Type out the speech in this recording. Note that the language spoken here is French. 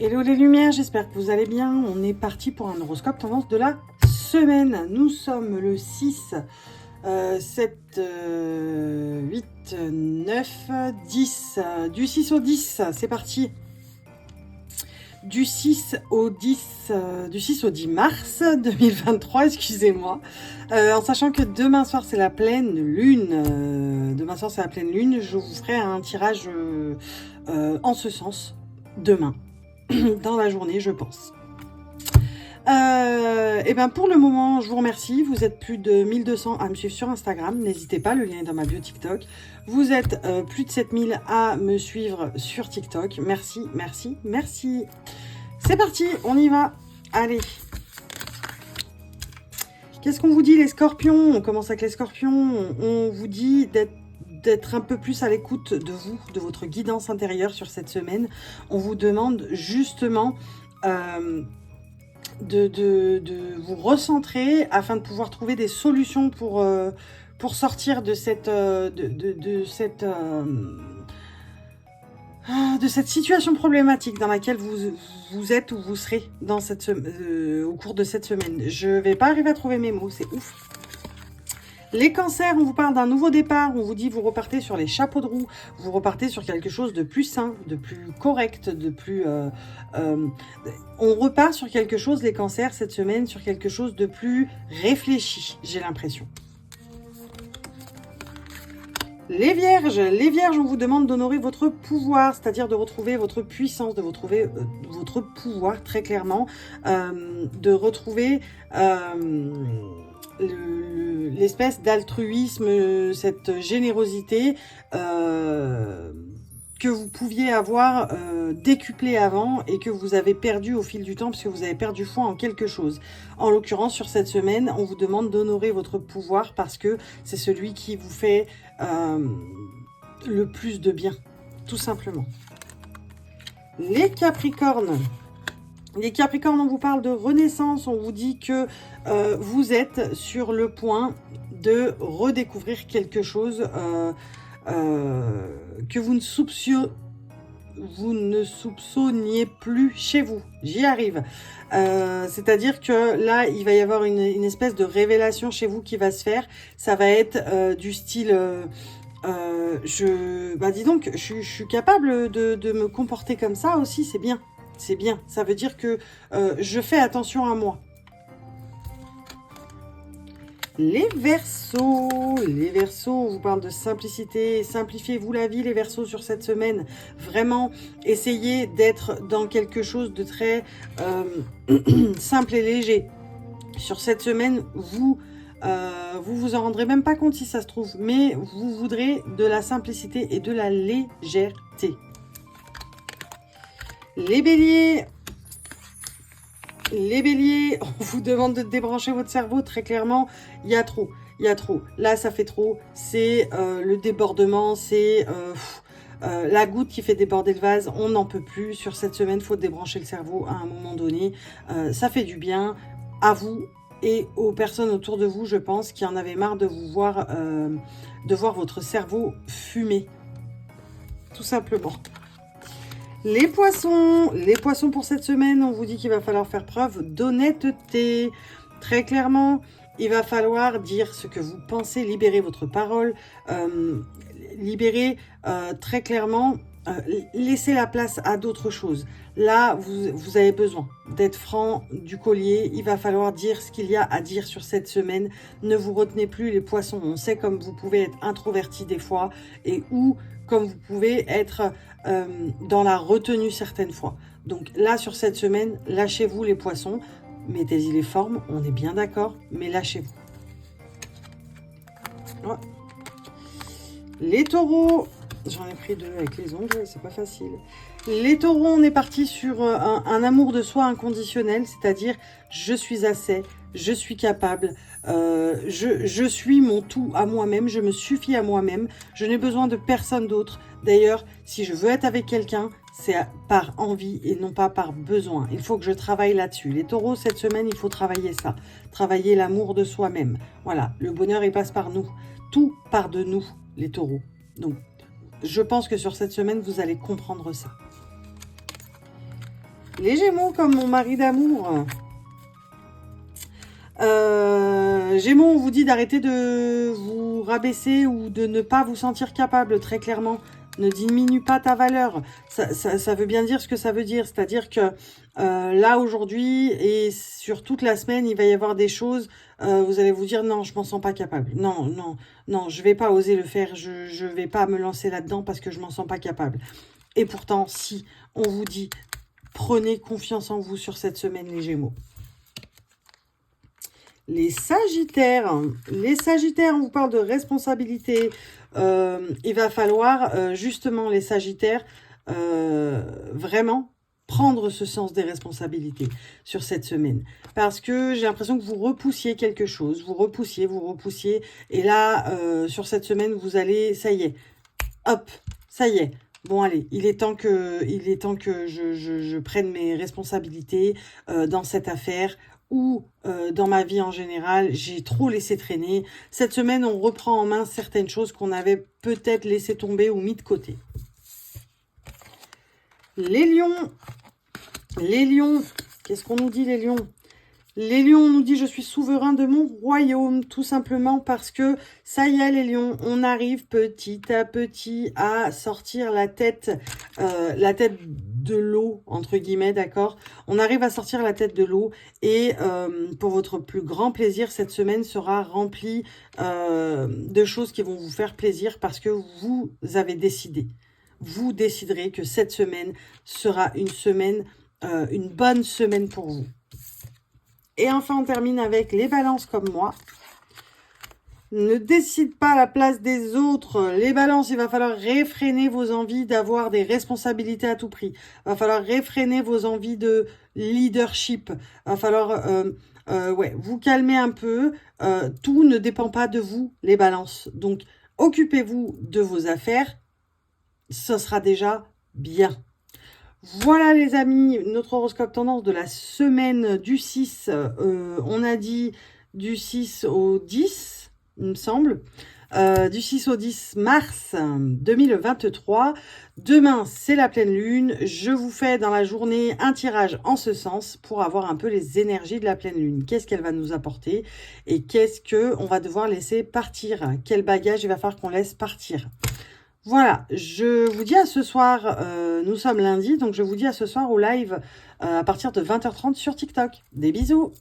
Hello les lumières, j'espère que vous allez bien. On est parti pour un horoscope tendance de la semaine. Nous sommes le 6, 7, 8, 9, 10. Du 6 au 10, c'est parti. Du 6 au 10, du 6 au 10 mars 2023, excusez-moi. En sachant que demain soir c'est la pleine lune. Demain soir c'est la pleine lune. Je vous ferai un tirage en ce sens demain. Dans la journée, je pense. Et ben pour le moment, je vous remercie. Vous êtes plus de 1200 à me suivre sur Instagram. N'hésitez pas, le lien est dans ma bio TikTok. Vous êtes plus de 7000 à me suivre sur TikTok. Merci, merci, merci. C'est parti, on y va. Allez. Qu'est-ce qu'on vous dit les scorpions? On commence avec les scorpions. On vous dit d'être un peu plus à l'écoute de vous, de votre guidance intérieure sur cette semaine. On vous demande justement de vous recentrer afin de pouvoir trouver des solutions pour sortir de cette situation problématique dans laquelle vous êtes ou vous serez dans au cours de cette semaine. Je vais pas arriver à trouver mes mots, c'est ouf. Les cancers, on vous parle d'un nouveau départ, on vous dit vous repartez sur les chapeaux de roue, vous repartez sur quelque chose de plus sain, de plus correct, de plus... on repart sur quelque chose, les cancers, cette semaine, sur quelque chose de plus réfléchi, j'ai l'impression. Les vierges, on vous demande d'honorer votre pouvoir, c'est-à-dire de retrouver votre puissance, de retrouver votre pouvoir, très clairement, de retrouver... l'espèce d'altruisme, cette générosité que vous pouviez avoir décuplée avant et que vous avez perdu au fil du temps parce que vous avez perdu foi en quelque chose. En l'occurrence, sur cette semaine, on vous demande d'honorer votre pouvoir parce que c'est celui qui vous fait le plus de bien, tout simplement. Les Capricornes. Les Capricornes, on vous parle de renaissance, on vous dit que vous êtes sur le point de redécouvrir quelque chose que vous ne soupçonniez plus chez vous. J'y arrive. C'est-à-dire que là, il va y avoir une espèce de révélation chez vous qui va se faire. Ça va être du style... dis donc, je suis capable de me comporter comme ça aussi, c'est bien. C'est bien, ça veut dire que je fais attention à moi. Les Verseaux, on vous parle de simplicité. Simplifiez-vous la vie, les Verseaux, sur cette semaine. Vraiment, essayez d'être dans quelque chose de très simple et léger. Sur cette semaine, vous en rendrez même pas compte si ça se trouve, mais vous voudrez de la simplicité et de la légèreté. Les béliers, on vous demande de débrancher votre cerveau, très clairement, il y a trop. Là, ça fait trop, c'est le débordement, c'est la goutte qui fait déborder le vase, on n'en peut plus. Sur cette semaine, il faut débrancher le cerveau à un moment donné, ça fait du bien à vous et aux personnes autour de vous, je pense, qui en avaient marre de vous voir, de voir votre cerveau fumer, tout simplement. Les poissons pour cette semaine, on vous dit qu'il va falloir faire preuve d'honnêteté. Très clairement, il va falloir dire ce que vous pensez, libérer votre parole, très clairement, laisser la place à d'autres choses. Là, vous avez besoin d'être franc du collier. Il va falloir dire ce qu'il y a à dire sur cette semaine. Ne vous retenez plus, les poissons. On sait comme vous pouvez être introverti des fois et comme vous pouvez être dans la retenue certaines fois. Donc là, sur cette semaine, lâchez-vous les poissons. Mettez-y les formes, on est bien d'accord, mais lâchez-vous. Ouais. Les taureaux, j'en ai pris 2 avec les ongles, c'est pas facile. Les taureaux, on est parti sur un amour de soi inconditionnel, c'est-à-dire je suis assez, je suis capable, je suis mon tout à moi-même, je me suffis à moi-même, je n'ai besoin de personne d'autre. D'ailleurs, si je veux être avec quelqu'un, c'est par envie et non pas par besoin. Il faut que je travaille là-dessus. Les taureaux, cette semaine, il faut travailler ça. Travailler l'amour de soi-même. Voilà, le bonheur, il passe par nous. Tout part de nous, les taureaux. Donc, je pense que sur cette semaine, vous allez comprendre ça. Les Gémeaux, comme mon mari d'amour. Gémeaux, on vous dit d'arrêter de vous rabaisser ou de ne pas vous sentir capable, très clairement. Ne diminue pas ta valeur. Ça veut bien dire ce que ça veut dire. C'est-à-dire que là, aujourd'hui, et sur toute la semaine, il va y avoir des choses, vous allez vous dire, non, je m'en sens pas capable. Non, non, non, je vais pas oser le faire. Je vais pas me lancer là-dedans parce que je m'en sens pas capable. Et pourtant, si on vous dit, prenez confiance en vous sur cette semaine, les Gémeaux. Les Sagittaires, on vous parle de responsabilité. Il va falloir, justement, les Sagittaires, vraiment prendre ce sens des responsabilités sur cette semaine. Parce que j'ai l'impression que vous repoussiez quelque chose, vous repoussiez. Et là, sur cette semaine, vous allez, ça y est, hop, ça y est. Bon, allez, il est temps que je prenne mes responsabilités dans cette affaire ou dans ma vie en général. J'ai trop laissé traîner. Cette semaine, on reprend en main certaines choses qu'on avait peut-être laissé tomber ou mis de côté. Les lions, qu'est-ce qu'on nous dit, les lions? Les lions, on nous dit, je suis souverain de mon royaume, tout simplement parce que, ça y est, les lions, on arrive petit à petit à sortir la tête de l'eau, entre guillemets, d'accord? On arrive à sortir la tête de l'eau et pour votre plus grand plaisir, cette semaine sera remplie de choses qui vont vous faire plaisir parce que vous avez décidé. Vous déciderez que cette semaine sera une bonne semaine pour vous. Et enfin, on termine avec les balances comme moi. Ne décide pas à la place des autres. Les balances, il va falloir réfréner vos envies d'avoir des responsabilités à tout prix. Il va falloir réfréner vos envies de leadership. Il va falloir vous calmer un peu. Tout ne dépend pas de vous, les balances. Donc, occupez-vous de vos affaires. Ce sera déjà bien. Voilà les amis, notre horoscope tendance de la semaine du 6, on a dit du 6 au 10, il me semble, du 6 au 10 mars 2023. Demain, c'est la pleine lune. Je vous fais dans la journée un tirage en ce sens pour avoir un peu les énergies de la pleine lune. Qu'est-ce qu'elle va nous apporter et qu'est-ce qu'on va devoir laisser partir? Quel bagage il va falloir qu'on laisse partir? Voilà, je vous dis à ce soir, nous sommes lundi, donc je vous dis à ce soir au live à partir de 20h30 sur TikTok. Des bisous!